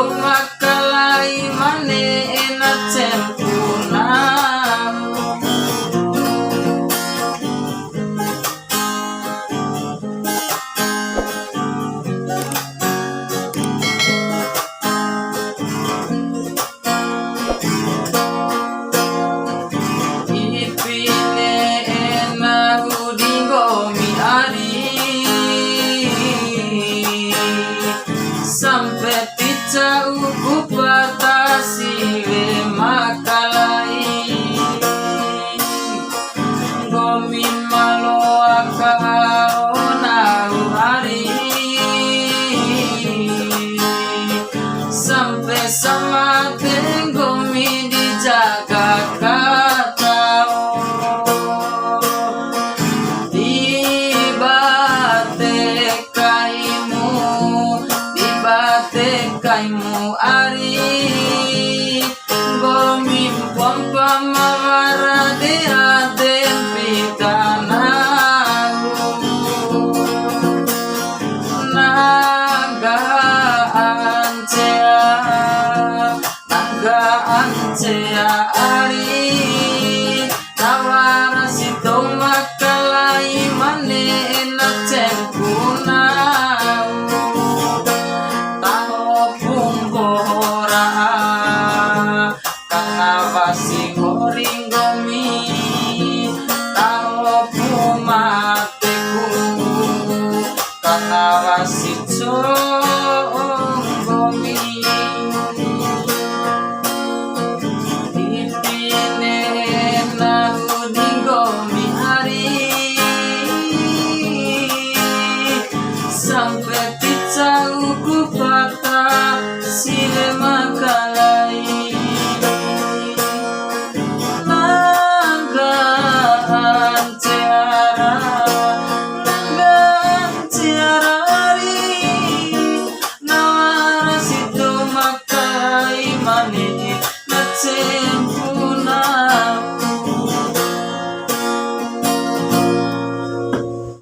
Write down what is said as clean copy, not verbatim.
makalai mane na tempuna. Sampai pizza uku batasi le makalai gomin malo akaona hari sampai sama gomi dijaga katao kaimu ari gomin pompa mawara de aden pitanaru naga ancea ari nawara sito makalai mane na tempuna. Si goring gomi tao pumateku kanawa si gomi ipine na uding gomi hari sampai pizza uku patah sile makala